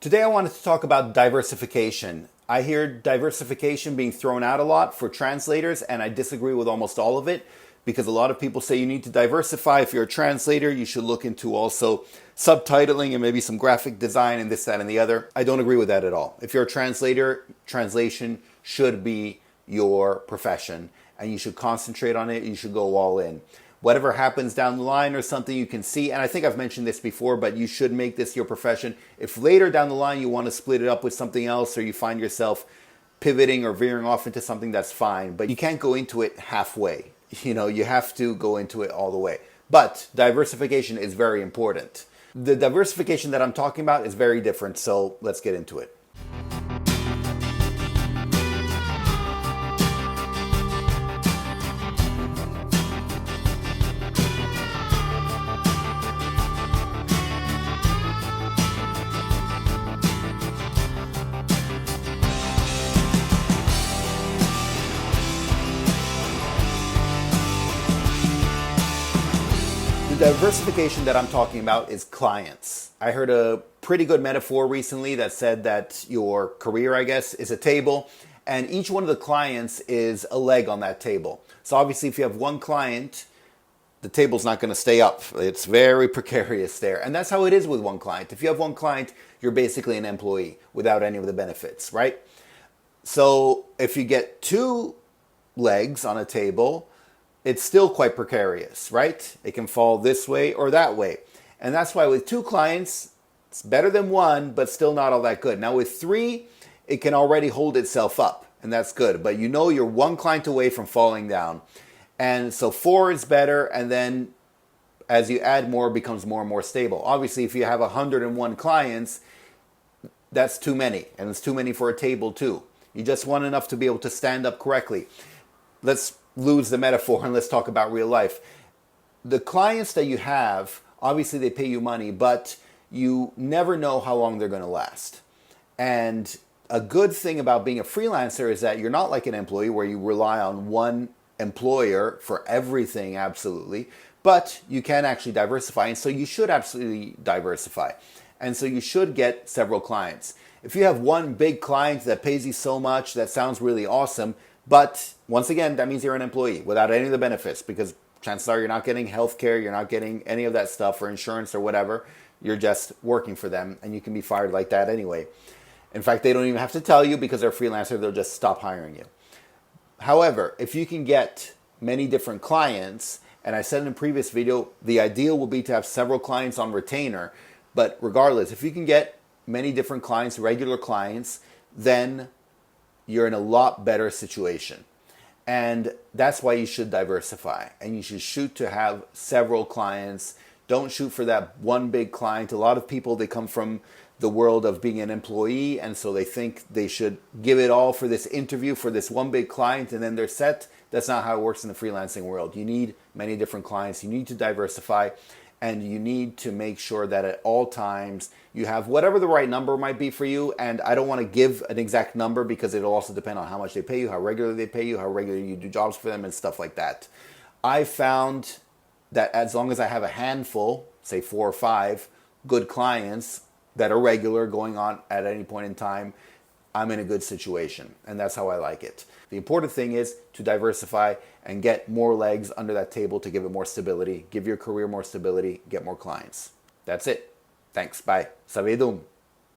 Today I wanted to talk about diversification. I hear diversification being thrown out a lot for translators, and I disagree with almost all of it because a lot of people say you need to diversify. If you're a translator, you should look into also subtitling and maybe some graphic design and this, that, and the other. I don't agree with that at all. If you're a translator, translation should be your profession and you should concentrate on it. You should go all in. Whatever happens down the line or something you can see, and I think I've mentioned this before, but you should make this your profession. If later down the line you want to split it up with something else or you find yourself pivoting or veering off into something, that's fine. But you can't go into it halfway. You have to go into it all the way. But diversification is very important. The diversification that I'm talking about is very different, so let's get into it. The diversification that I'm talking about is clients. I heard a pretty good metaphor recently that said that your career, I guess, is a table, and each one of the clients is a leg on that table. So obviously if you have one client, the table's not going to stay up. It's very precarious there. And that's how it is with one client. If you have one client, you're basically an employee without any of the benefits, right? So if you get two legs on a table, it's still quite precarious, right? It can fall this way or that way. And that's why with two clients, it's better than one, but still not all that good. Now with three, it can already hold itself up, and that's good. But you're one client away from falling down. And so four is better, and then as you add more, it becomes more and more stable. Obviously, if you have 101 clients, that's too many, and it's too many for a table too. You just want enough to be able to stand up correctly. Let's lose the metaphor and let's talk about real life. The clients that you have, obviously they pay you money, but you never know how long they're going to last. And a good thing about being a freelancer is that you're not like an employee where you rely on one employer for everything, absolutely, but you can actually diversify. And so you should absolutely diversify. And so you should get several clients. If you have one big client that pays you so much, that sounds really awesome. But once again, that means you're an employee without any of the benefits, because chances are you're not getting healthcare, you're not getting any of that stuff or insurance or whatever. You're just working for them, and you can be fired like that anyway. In fact, they don't even have to tell you because they're a freelancer, they'll just stop hiring you. However, if you can get many different clients, and I said in a previous video, the ideal will be to have several clients on retainer. But regardless, if you can get many different clients, regular clients, then you're in a lot better situation. And that's why you should diversify. And you should shoot to have several clients. Don't shoot for that one big client. A lot of people, they come from the world of being an employee, and so they think they should give it all for this interview for this one big client, and then they're set. That's not how it works in the freelancing world. You need many different clients. You need to diversify. And you need to make sure that at all times you have whatever the right number might be for you. And I don't want to give an exact number because it'll also depend on how much they pay you, how regularly they pay you, how regularly you do jobs for them and stuff like that. I found that as long as I have a handful, say 4 or 5 good clients that are regular going on at any point in time, I'm in a good situation. And that's how I like it. The important thing is to diversify and get more legs under that table to give it more stability, give your career more stability, get more clients. That's it. Thanks. Bye. Savedum.